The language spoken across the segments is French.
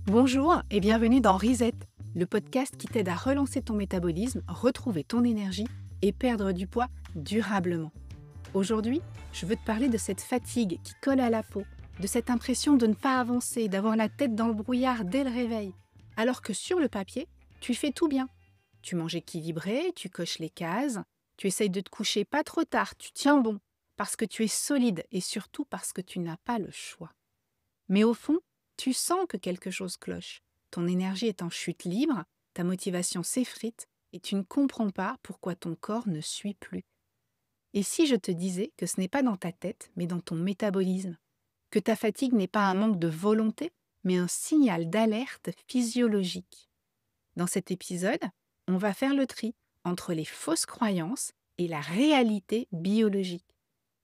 Bonjour et bienvenue dans Reset, le podcast qui t'aide à relancer ton métabolisme, retrouver ton énergie et perdre du poids durablement. Aujourd'hui, je veux te parler de cette fatigue qui colle à la peau, de cette impression de ne pas avancer, d'avoir la tête dans le brouillard dès le réveil, alors que sur le papier, tu fais tout bien. Tu manges équilibré, tu coches les cases, tu essayes de te coucher pas trop tard, tu tiens bon, parce que tu es solide et surtout parce que tu n'as pas le choix. Mais au fond, tu sens que quelque chose cloche. Ton énergie est en chute libre, ta motivation s'effrite et tu ne comprends pas pourquoi ton corps ne suit plus. Et si je te disais que ce n'est pas dans ta tête, mais dans ton métabolisme, que ta fatigue n'est pas un manque de volonté, mais un signal d'alerte physiologique. Dans cet épisode, on va faire le tri entre les fausses croyances et la réalité biologique.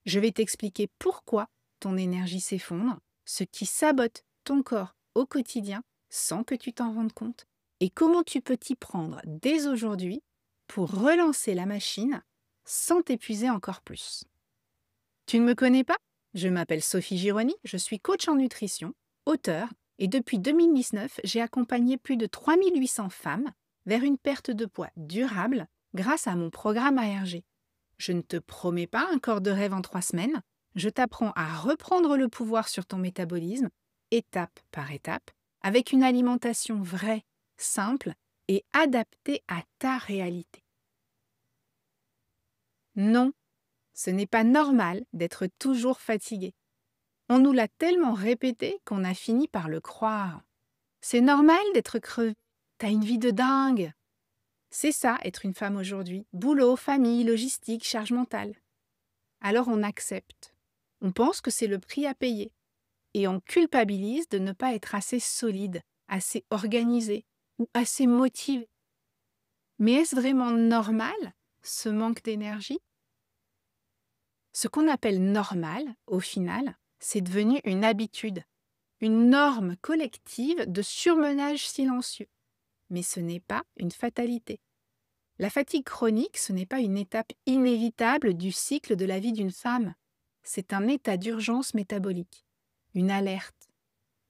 Je vais t'expliquer pourquoi ton énergie s'effondre, ce qui sabote ton corps au quotidien sans que tu t'en rendes compte, et comment tu peux t'y prendre dès aujourd'hui pour relancer la machine sans t'épuiser encore plus. Tu ne me connais pas? Je m'appelle Sophie Gironi, je suis coach en nutrition, auteure, et depuis 2019, j'ai accompagné plus de 3800 femmes vers une perte de poids durable grâce à mon programme ARG. Je ne te promets pas un corps de rêve en 3 semaines, je t'apprends à reprendre le pouvoir sur ton métabolisme, étape par étape, avec une alimentation vraie, simple et adaptée à ta réalité. Non, ce n'est pas normal d'être toujours fatigué. On nous l'a tellement répété qu'on a fini par le croire. C'est normal d'être crevé, t'as une vie de dingue. C'est ça, être une femme aujourd'hui. Boulot, famille, logistique, charge mentale. Alors on accepte. On pense que c'est le prix à payer. Et on culpabilise de ne pas être assez solide, assez organisé ou assez motivé. Mais est-ce vraiment normal, ce manque d'énergie? Ce qu'on appelle normal, au final, c'est devenu une habitude, une norme collective de surmenage silencieux. Mais ce n'est pas une fatalité. La fatigue chronique, ce n'est pas une étape inévitable du cycle de la vie d'une femme. C'est un état d'urgence métabolique, une alerte.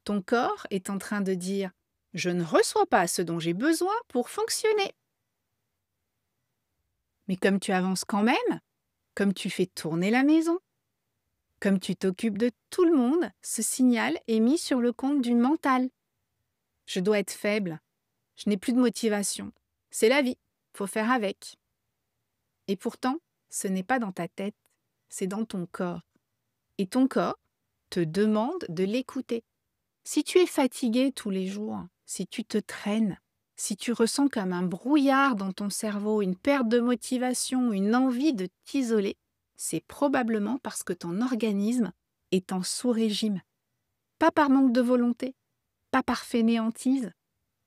Ton corps est en train de dire « Je ne reçois pas ce dont j'ai besoin pour fonctionner ». Mais comme tu avances quand même, comme tu fais tourner la maison, comme tu t'occupes de tout le monde, ce signal est mis sur le compte du mental. Je dois être faible, je n'ai plus de motivation. C'est la vie, faut faire avec. Et pourtant, ce n'est pas dans ta tête, c'est dans ton corps. Et ton corps te demande de l'écouter. Si tu es fatigué tous les jours, si tu te traînes, si tu ressens comme un brouillard dans ton cerveau, une perte de motivation, une envie de t'isoler, c'est probablement parce que ton organisme est en sous-régime. Pas par manque de volonté, pas par fainéantise,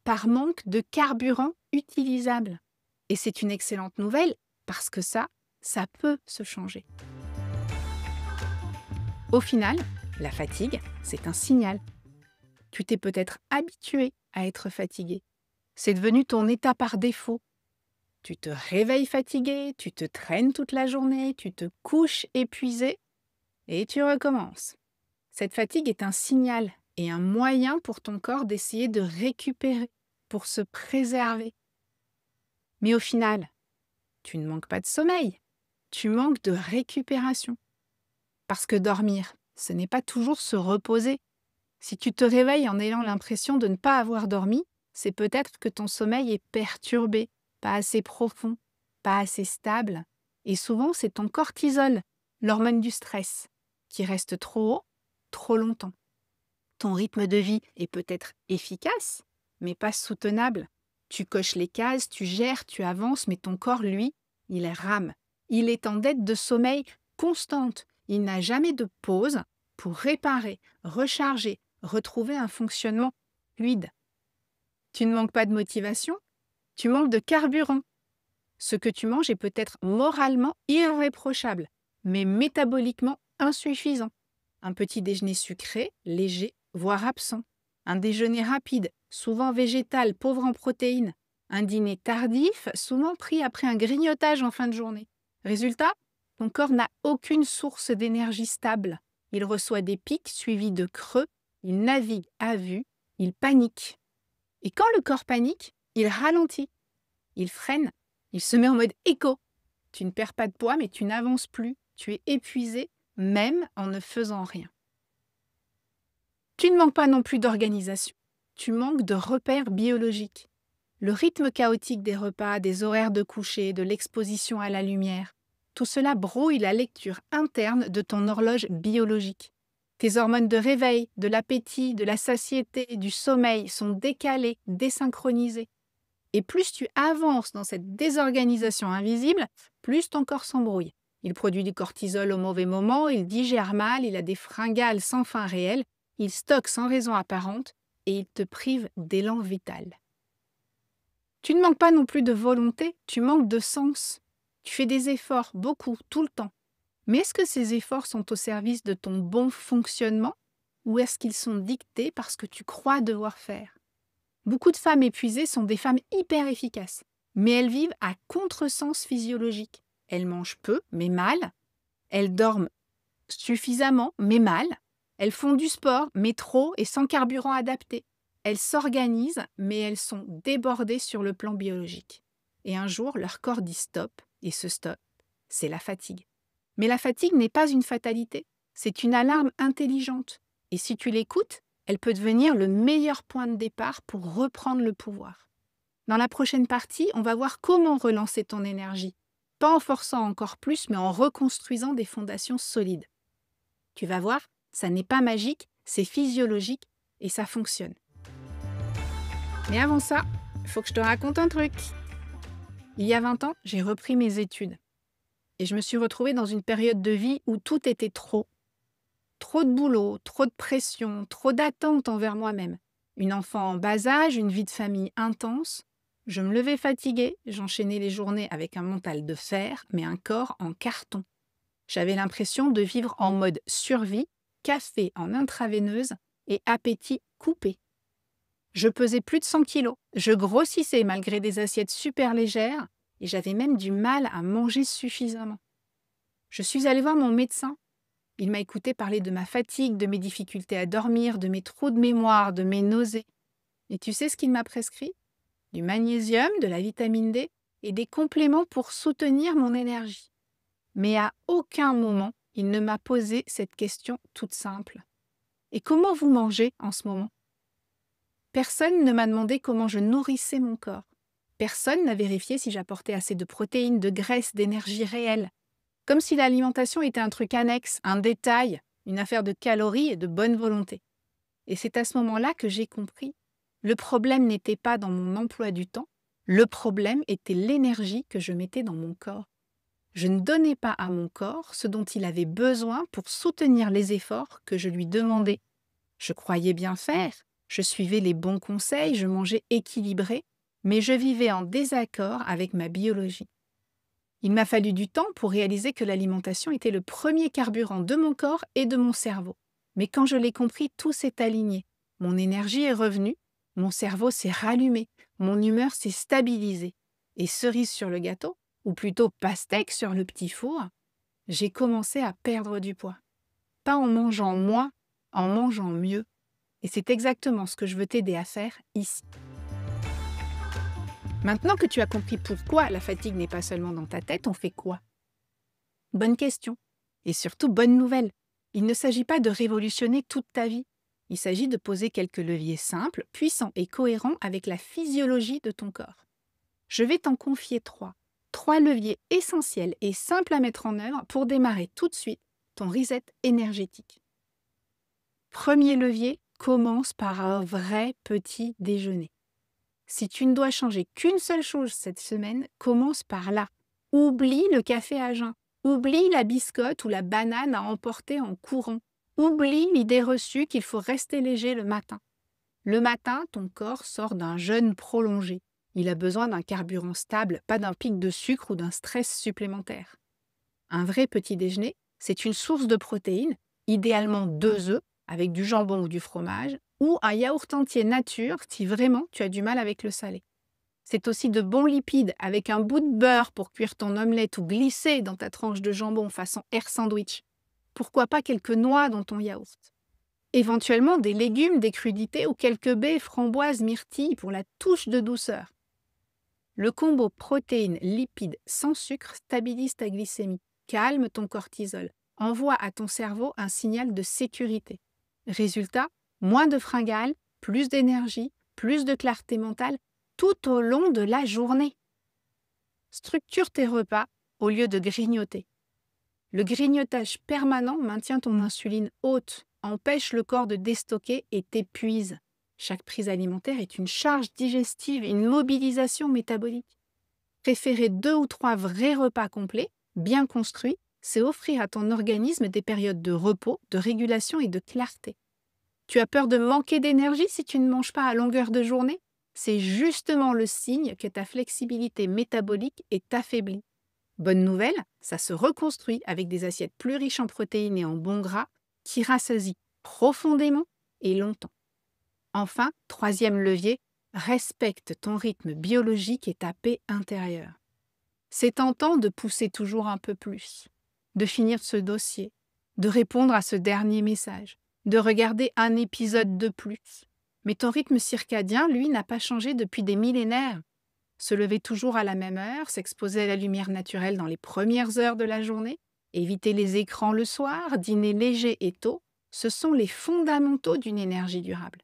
par manque de carburant utilisable. Et c'est une excellente nouvelle parce que ça peut se changer. Au final, la fatigue, c'est un signal. Tu t'es peut-être habitué à être fatigué. C'est devenu ton état par défaut. Tu te réveilles fatigué, tu te traînes toute la journée, tu te couches épuisé et tu recommences. Cette fatigue est un signal et un moyen pour ton corps d'essayer de récupérer, pour se préserver. Mais au final, tu ne manques pas de sommeil, tu manques de récupération. Parce que dormir, ce n'est pas toujours se reposer. Si tu te réveilles en ayant l'impression de ne pas avoir dormi, c'est peut-être que ton sommeil est perturbé, pas assez profond, pas assez stable. Et souvent, c'est ton cortisol, l'hormone du stress, qui reste trop haut, trop longtemps. Ton rythme de vie est peut-être efficace, mais pas soutenable. Tu coches les cases, tu gères, tu avances, mais ton corps, lui, il rame. Il est en dette de sommeil constante. Il n'a jamais de pause pour réparer, recharger, retrouver un fonctionnement fluide. Tu ne manques pas de motivation, tu manques de carburant. Ce que tu manges est peut-être moralement irréprochable, mais métaboliquement insuffisant. Un petit déjeuner sucré, léger, voire absent. Un déjeuner rapide, souvent végétal, pauvre en protéines. Un dîner tardif, souvent pris après un grignotage en fin de journée. Résultat, ton corps n'a aucune source d'énergie stable. Il reçoit des pics suivis de creux, il navigue à vue, il panique. Et quand le corps panique, il ralentit, il freine, il se met en mode écho. Tu ne perds pas de poids, mais tu n'avances plus. Tu es épuisé, même en ne faisant rien. Tu ne manques pas non plus d'organisation. Tu manques de repères biologiques. Le rythme chaotique des repas, des horaires de coucher, de l'exposition à la lumière, tout cela brouille la lecture interne de ton horloge biologique. Tes hormones de réveil, de l'appétit, de la satiété, du sommeil sont décalées, désynchronisées. Et plus tu avances dans cette désorganisation invisible, plus ton corps s'embrouille. Il produit du cortisol au mauvais moment, il digère mal, il a des fringales sans fin réel, il stocke sans raison apparente et il te prive d'élan vital. Tu ne manques pas non plus de volonté, tu manques de sens. Tu fais des efforts, beaucoup, tout le temps. Mais est-ce que ces efforts sont au service de ton bon fonctionnement ou est-ce qu'ils sont dictés par ce que tu crois devoir faire? Beaucoup de femmes épuisées sont des femmes hyper efficaces, mais elles vivent à contresens physiologique. Elles mangent peu, mais mal. Elles dorment suffisamment, mais mal. Elles font du sport, mais trop et sans carburant adapté. Elles s'organisent, mais elles sont débordées sur le plan biologique. Et un jour, leur corps dit stop, et ce stop, c'est la fatigue. Mais la fatigue n'est pas une fatalité, c'est une alarme intelligente. Et si tu l'écoutes, elle peut devenir le meilleur point de départ pour reprendre le pouvoir. Dans la prochaine partie, on va voir comment relancer ton énergie. Pas en forçant encore plus, mais en reconstruisant des fondations solides. Tu vas voir, ça n'est pas magique, c'est physiologique et ça fonctionne. Mais avant ça, il faut que je te raconte un truc. Il y a 20 ans, j'ai repris mes études. Et je me suis retrouvée dans une période de vie où tout était trop. Trop de boulot, trop de pression, trop d'attentes envers moi-même. Une enfant en bas âge, une vie de famille intense. Je me levais fatiguée, j'enchaînais les journées avec un mental de fer, mais un corps en carton. J'avais l'impression de vivre en mode survie, café en intraveineuse et appétit coupé. Je pesais plus de 100 kilos, je grossissais malgré des assiettes super légères et j'avais même du mal à manger suffisamment. Je suis allée voir mon médecin. Il m'a écouté parler de ma fatigue, de mes difficultés à dormir, de mes trous de mémoire, de mes nausées. Et tu sais ce qu'il m'a prescrit? Du magnésium, de la vitamine D et des compléments pour soutenir mon énergie. Mais à aucun moment, il ne m'a posé cette question toute simple. Et comment vous mangez en ce moment? Personne ne m'a demandé comment je nourrissais mon corps. Personne n'a vérifié si j'apportais assez de protéines, de graisses, d'énergie réelle. Comme si l'alimentation était un truc annexe, un détail, une affaire de calories et de bonne volonté. Et c'est à ce moment-là que j'ai compris. Le problème n'était pas dans mon emploi du temps, le problème était l'énergie que je mettais dans mon corps. Je ne donnais pas à mon corps ce dont il avait besoin pour soutenir les efforts que je lui demandais. Je croyais bien faire, je suivais les bons conseils, je mangeais équilibré, mais je vivais en désaccord avec ma biologie. Il m'a fallu du temps pour réaliser que l'alimentation était le premier carburant de mon corps et de mon cerveau. Mais quand je l'ai compris, tout s'est aligné. Mon énergie est revenue, mon cerveau s'est rallumé, mon humeur s'est stabilisée. Et cerise sur le gâteau, ou plutôt pastèque sur le petit four, j'ai commencé à perdre du poids. Pas en mangeant moins, en mangeant mieux. Et c'est exactement ce que je veux t'aider à faire ici. Maintenant que tu as compris pourquoi la fatigue n'est pas seulement dans ta tête, on fait quoi? Bonne question. Et surtout, bonne nouvelle. Il ne s'agit pas de révolutionner toute ta vie. Il s'agit de poser quelques leviers simples, puissants et cohérents avec la physiologie de ton corps. Je vais t'en confier 3. 3 leviers essentiels et simples à mettre en œuvre pour démarrer tout de suite ton reset énergétique. Premier levier, commence par un vrai petit déjeuner. Si tu ne dois changer qu'une seule chose cette semaine, commence par là. Oublie le café à jeun. Oublie la biscotte ou la banane à emporter en courant. Oublie l'idée reçue qu'il faut rester léger le matin. Le matin, ton corps sort d'un jeûne prolongé. Il a besoin d'un carburant stable, pas d'un pic de sucre ou d'un stress supplémentaire. Un vrai petit déjeuner, c'est une source de protéines, idéalement 2 œufs, avec du jambon ou du fromage, ou un yaourt entier nature si vraiment tu as du mal avec le salé. C'est aussi de bons lipides avec un bout de beurre pour cuire ton omelette ou glisser dans ta tranche de jambon façon air sandwich. Pourquoi pas quelques noix dans ton yaourt? Éventuellement des légumes, des crudités ou quelques baies, framboises, myrtilles pour la touche de douceur. Le combo protéines-lipides sans sucre stabilise ta glycémie, calme ton cortisol, envoie à ton cerveau un signal de sécurité. Résultat, moins de fringales, plus d'énergie, plus de clarté mentale tout au long de la journée. Structure tes repas au lieu de grignoter. Le grignotage permanent maintient ton insuline haute, empêche le corps de déstocker et t'épuise. Chaque prise alimentaire est une charge digestive, une mobilisation métabolique. Préférer 2 ou 3 vrais repas complets, bien construits, c'est offrir à ton organisme des périodes de repos, de régulation et de clarté. Tu as peur de manquer d'énergie si tu ne manges pas à longueur de journée? C'est justement le signe que ta flexibilité métabolique est affaiblie. Bonne nouvelle, ça se reconstruit avec des assiettes plus riches en protéines et en bons gras qui rassasient profondément et longtemps. Enfin, 3e levier, respecte ton rythme biologique et ta paix intérieure. C'est tentant de pousser toujours un peu plus, de finir ce dossier, de répondre à ce dernier message, de regarder un épisode de plus. Mais ton rythme circadien, lui, n'a pas changé depuis des millénaires. Se lever toujours à la même heure, s'exposer à la lumière naturelle dans les premières heures de la journée, éviter les écrans le soir, dîner léger et tôt, ce sont les fondamentaux d'une énergie durable.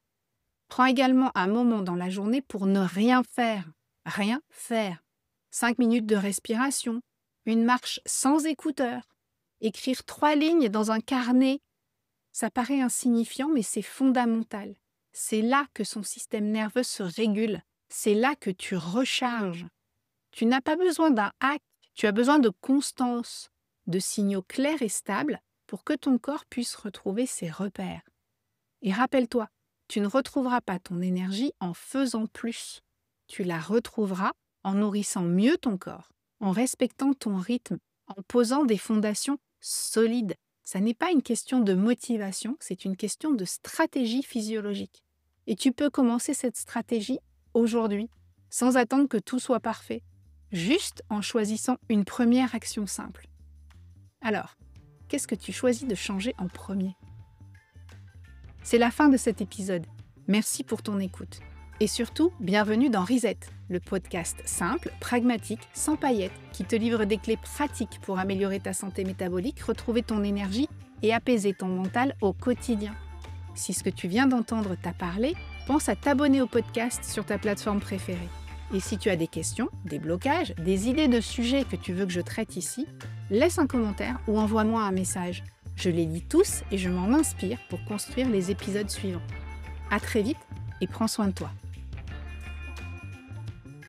Prends également un moment dans la journée pour ne rien faire. Rien faire. 5 minutes de respiration, une marche sans écouteurs, écrire 3 lignes dans un carnet. Ça paraît insignifiant, mais c'est fondamental. C'est là que son système nerveux se régule. C'est là que tu recharges. Tu n'as pas besoin d'un hack, tu as besoin de constance, de signaux clairs et stables pour que ton corps puisse retrouver ses repères. Et rappelle-toi, tu ne retrouveras pas ton énergie en faisant plus. Tu la retrouveras en nourrissant mieux ton corps, en respectant ton rythme, en posant des fondations solides. Ça n'est pas une question de motivation, c'est une question de stratégie physiologique. Et tu peux commencer cette stratégie aujourd'hui, sans attendre que tout soit parfait, juste en choisissant une première action simple. Alors, qu'est-ce que tu choisis de changer en premier? C'est la fin de cet épisode. Merci pour ton écoute. Et surtout, bienvenue dans Reset, le podcast simple, pragmatique, sans paillettes, qui te livre des clés pratiques pour améliorer ta santé métabolique, retrouver ton énergie et apaiser ton mental au quotidien. Si ce que tu viens d'entendre t'a parlé, pense à t'abonner au podcast sur ta plateforme préférée. Et si tu as des questions, des blocages, des idées de sujets que tu veux que je traite ici, laisse un commentaire ou envoie-moi un message. Je les lis tous et je m'en inspire pour construire les épisodes suivants. À très vite et prends soin de toi.